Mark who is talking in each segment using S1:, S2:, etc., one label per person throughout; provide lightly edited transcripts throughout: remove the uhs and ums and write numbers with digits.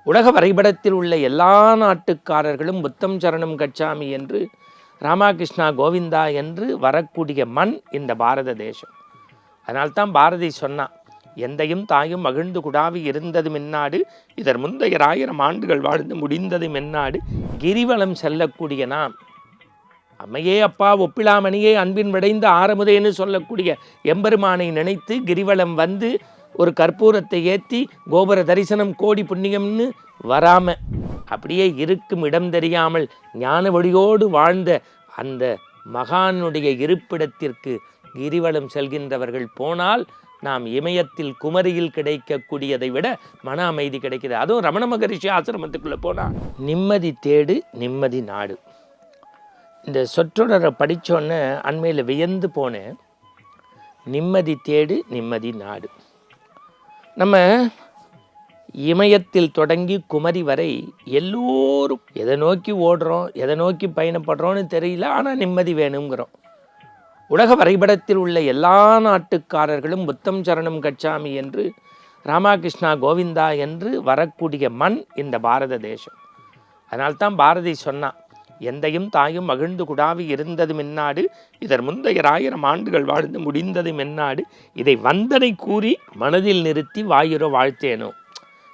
S1: உலக வரைபடத்தில் உள்ள எல்லா நாட்டுக்காரர்களும் புத்தம் சரணம் கச்சாமி என்று, ராமகிருஷ்ணா கோவிந்தா என்று வரக்கூடிய மண் இந்த பாரத தேசம். அதனால்தான் பாரதி சொன்னான், எந்தையும் தாயும் மகிழ்ந்து குடாவி இருந்தது மென்னாடு, இதர் முந்தைய 1000 ஆண்டுகள் வாழ்ந்து முடிந்தது மென்னாடு. கிரிவலம் செல்லக்கூடிய நாம், அம்மையே அப்பா ஒப்பிலாமணியே அன்பின் விடைந்த ஆரமுதேன்னு சொல்லக்கூடிய எம்பெருமானை நினைத்து கிரிவலம் வந்து ஒரு கற்பூரத்தை ஏற்றி கோபுர தரிசனம் கோடி புண்ணியம்னு வராம அப்படியே இருக்கும் இடம் தெரியாமல் ஞான வழியோடு வாழ்ந்த அந்த மகானுடைய இருப்பிடத்திற்கு கிரிவலம் செல்கின்றவர்கள் போனால் நாம் இமயத்தில் குமரியில் கிடைக்கக்கூடியதை விட மன அமைதி கிடைக்குது. அதுவும் ரமண மகரிஷி ஆசிரமத்துக்குள்ளே போனால் நிம்மதி தேடு நிம்மதி நாடு. இந்த சொற்றொடரை படித்தோன்னே அண்மையில் வியந்து போனேன். நிம்மதி தேடு நிம்மதி நாடு. நம்ம இமயத்தில் தொடங்கி குமரி வரை எல்லோரும் எதை நோக்கி ஓடுறோம், எதை நோக்கி பயணப்படுறோன்னு தெரியல, ஆனால் நிம்மதி வேணுங்கிறோம். உலக வரைபடத்தில் உள்ள எல்லா நாட்டுக்காரர்களும் புத்தம் சரணம் கச்சாமி என்று, ராமகிருஷ்ணா கோவிந்தா என்று வரக்கூடிய மண் இந்த பாரத தேசம். அதனால்தான் பாரதி சொன்னான், எந்தையும் தாயும் மகிழ்ந்து குடாவி இருந்தது மென்னாடு, இதர் முந்தைய 1000 ஆண்டுகள் வாழ்ந்து முடிந்தது மென்னாடு. இதை வந்தனை கூறி மனதில் நிறுத்தி வாயுரோ வாழ்த்தேனோ.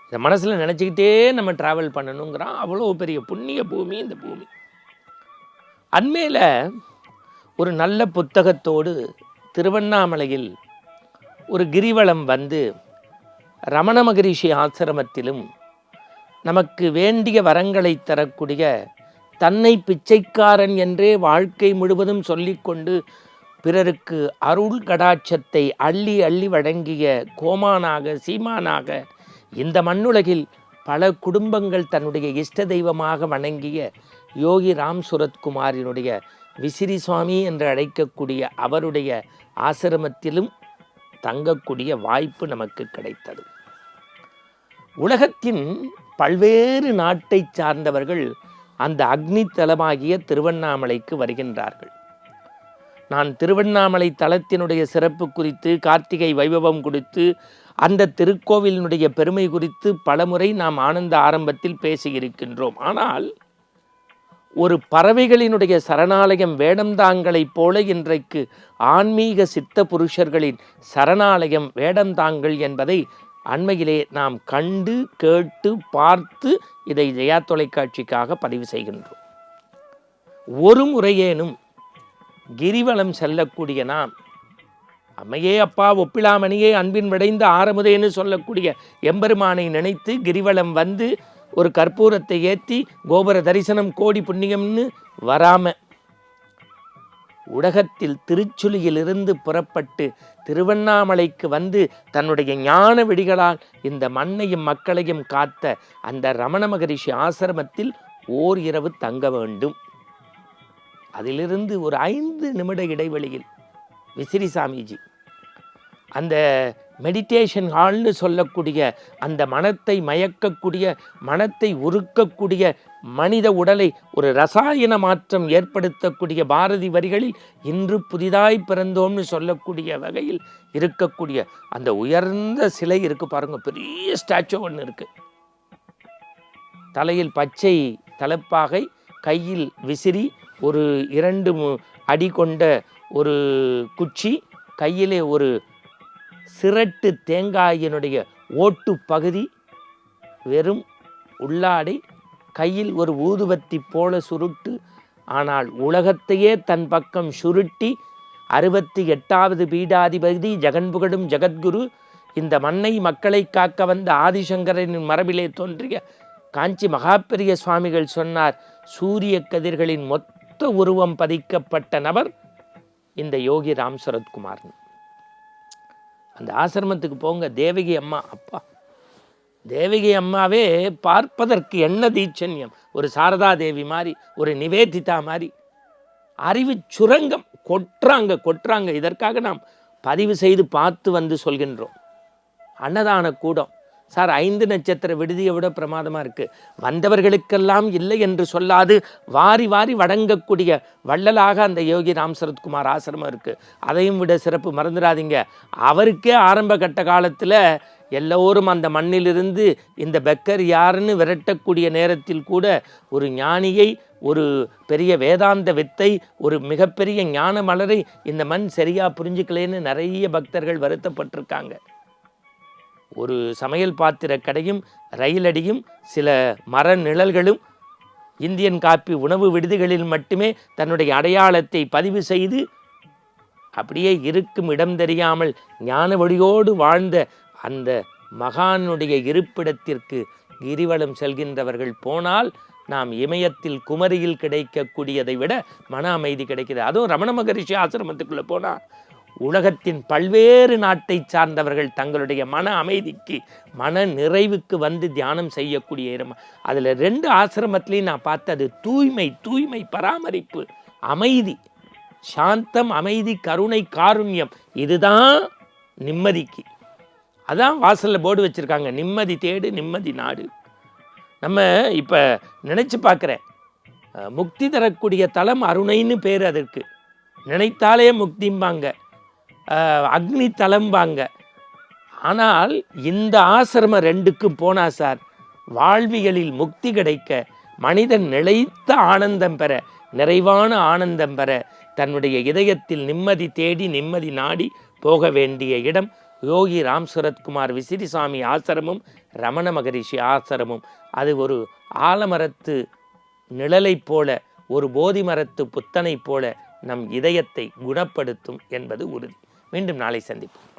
S1: இதை மனசில் நினச்சிக்கிட்டே நம்ம ட்ராவல் பண்ணணுங்கிறான். அவ்வளோ பெரிய புண்ணிய பூமி இந்த பூமி. அண்மையில் ஒரு நல்ல புத்தகத்தோடு திருவண்ணாமலையில் ஒரு கிரிவலம் வந்து ரமண மகரிஷி ஆசிரமத்திலும் நமக்கு வேண்டிய வரங்களை தரக்கூடிய, தன்னை பிச்சைக்காரன் என்றே வாழ்க்கை முழுவதும் சொல்லிக்கொண்டு பிறருக்கு அருள் கடாட்சத்தை அள்ளி அள்ளி வழங்கிய கோமானாக சீமானாக இந்த மண்ணுலகில் பல குடும்பங்கள் தன்னுடைய இஷ்ட தெய்வமாக வணங்கிய யோகி ராம் சுரத்குமாரினுடைய விசிறி சுவாமி என்று அழைக்கக்கூடிய அவருடைய ஆசிரமத்திலும் தங்கக்கூடிய வாய்ப்பு நமக்கு கிடைத்தது. உலகத்தின் பல்வேறு நாட்டை சார்ந்தவர்கள் அந்த அக்னி தலமாகிய திருவண்ணாமலைக்கு வருகின்றார்கள். நான் திருவண்ணாமலை தலத்தினுடைய சிறப்பு குறித்து, கார்த்திகை வைபவம் குறித்து, அந்த திருக்கோவிலினுடைய பெருமை குறித்து பலமுறை நாம் ஆனந்த ஆரம்பத்தில் பேசியிருக்கின்றோம். ஆனால் ஒரு பறவைகளினுடைய சரணாலயம் வேடந்தாங்களைப் போல இன்றைக்கு ஆன்மீக சித்த புருஷர்களின் சரணாலயம் வேடந்தாங்கள் என்பதை அண்மையிலே நாம் கண்டு கேட்டு பார்த்து இதை ஜெயா தொலைக்காட்சிக்காக பதிவு செய்கின்றோம். ஒரு முறையேனும் கிரிவலம் செல்லக்கூடிய நாம், அம்மையே அப்பா ஒப்பிலாமணியே அன்பின் விடைந்த ஆரமுதேன்னு சொல்லக்கூடிய எம்பெருமானை நினைத்து கிரிவலம் வந்து ஒரு கற்பூரத்தை ஏற்றி கோபுர தரிசனம் கோடி புண்ணியம்னு வராம உலகத்தில் திருச்சுழியிலிருந்து புறப்பட்டு திருவண்ணாமலைக்கு வந்து தன்னுடைய ஞான விடிகளால் இந்த மண்ணையும் மக்களையும் காத்த அந்த ரமண மகரிஷி ஆசிரமத்தில் ஓர் இரவு தங்க வேண்டும். அதிலிருந்து ஒரு 5 நிமிட இடைவெளியில் விசிறி சாமிஜி அந்த மெடிடேஷன் ஹால்னு சொல்லக்கூடிய அந்த மனத்தை மயக்கக்கூடிய, மனத்தை உருக்கக்கூடிய, மனித உடலை ஒரு ரசாயன மாற்றம் ஏற்படுத்தக்கூடிய பாரதி வரிகளில் இன்று புதிதாய் பிறந்தோம்னு சொல்லக்கூடிய வகையில் இருக்கக்கூடிய அந்த உயர்ந்த சிலை இருக்கு பாருங்க. பெரிய ஸ்டாச்சு ஒன்று இருக்கு. தலையில் பச்சை தலைப்பாகை, கையில் விசிறி, ஒரு 2 அடி கொண்ட ஒரு குச்சி, கையிலே ஒரு சிரட்டு தேங்காயினுடைய ஓட்டு பகுதி, வெறும் உள்ளாடை, கையில் ஒரு ஊதுவத்தி போல சுருட்டு. ஆனால் உலகத்தையே தன் பக்கம் சுருட்டி 68வது பீடாதிபதி ஜெகன்புகழும் ஜெகத்குரு, இந்த மண்ணை மக்களை காக்க வந்த ஆதிசங்கரனின் மரபிலே தோன்றிய காஞ்சி மகாபெரிய சுவாமிகள் சொன்னார், சூரிய கதிர்களின் மொத்த உருவம் பதிக்கப்பட்ட நபர் இந்த யோகி ராம் சுரத்குமார். அந்த ஆசிரமத்துக்கு போங்க. தேவகி அம்மா, அப்பா தேவகி அம்மாவே பார்ப்பதற்கு என்ன தீட்சண்யம், ஒரு சாரதா தேவி மாதிரி, ஒரு நிவேதிதா மாதிரி அறிவு சுரங்கம் கொட்டுறாங்க. இதற்காக நாம் பதிவு செய்து பார்த்து வந்து சொல்கின்றோம். அன்னதான கூடம் சார் 5 நட்சத்திர விடுதியை விட பிரமாதமாக இருக்குது. வந்தவர்களுக்கெல்லாம் இல்லை என்று சொல்லாது வாரி வாரி வழங்கக்கூடிய வள்ளலாக அந்த யோகி ராம் சரத்குமார் ஆசிரமம் இருக்குது. அதையும் விட சிறப்பு மறந்துடாதீங்க. அவருக்கே ஆரம்ப கட்ட காலத்தில் எல்லோரும் அந்த மண்ணிலிருந்து இந்த பெக்கர் யாருன்னு விரட்டக்கூடிய நேரத்தில் கூட ஒரு ஞானியை, ஒரு பெரிய வேதாந்த வித்தை, ஒரு மிகப்பெரிய ஞான மலரை இந்த மண் சரியா புரிஞ்சுக்கலேன்னு நிறைய பக்தர்கள் வருத்தப்பட்டிருக்காங்க. ஒரு சமையல் பாத்திர கடையும் ரயிலடியும் சில மர நிழல்களும் இந்தியன் காப்பி உணவு விடுதிகளில் மட்டுமே தன்னுடைய அடையாளத்தை பதிவு செய்து அப்படியே இருக்கும் இடம் தெரியாமல் ஞான வழியோடு வாழ்ந்த அந்த மகானுடைய இருப்பிடத்திற்கு கிரிவலம் செல்கின்றவர்கள் போனால் நாம் இமயத்தில் குமரியில் கிடைக்கக்கூடியதை விட மன அமைதி கிடைக்கிறது. அதுவும் ரமண மகரிஷி ஆசிரமத்துக்குள்ளே போனால் உலகத்தின் பல்வேறு நாட்டை சார்ந்தவர்கள் தங்களுடைய மன அமைதிக்கு, மன நிறைவுக்கு வந்து தியானம் செய்யக்கூடிய இடம். அதில் 2 ஆசிரமத்திலையும் நான் பார்த்தது தூய்மை, பராமரிப்பு, அமைதி, சாந்தம், அமைதி, கருணை, காருண்யம். இதுதான் நிம்மதிக்கு. அதான் வாசலில் போர்டு வச்சுருக்காங்க, நிம்மதி தேடு, நிம்மதி நாடு. நம்ம இப்போ நினச்சி பார்க்குறேன், முக்தி தரக்கூடிய தலம் அருணைன்னு பேர் அதற்கு. நினைத்தாலே முக்திம்பாங்க, அக்னி தலம்பாங்க. ஆனால் இந்த ஆசிரமம் 2க்கும் போனா சார், வாழ்வியலில் முக்தி கிடைக்க, மனிதன் நிலைத்த ஆனந்தம் பெற, நிறைவான ஆனந்தம் பெற, தன்னுடைய இதயத்தில் நிம்மதி தேடி நிம்மதி நாடி போக வேண்டிய இடம் யோகி ராம் சுரத்குமார் விசிறிசாமி ஆசிரமும் ரமண மகரிஷி ஆசிரமும். அது ஒரு ஆலமரத்து நிழலைப் போல, ஒரு போதி மரத்து புத்தனை போல நம் இதயத்தை குணப்படுத்தும் என்பது உறுதி. மீண்டும் நாளை சந்திப்போம்.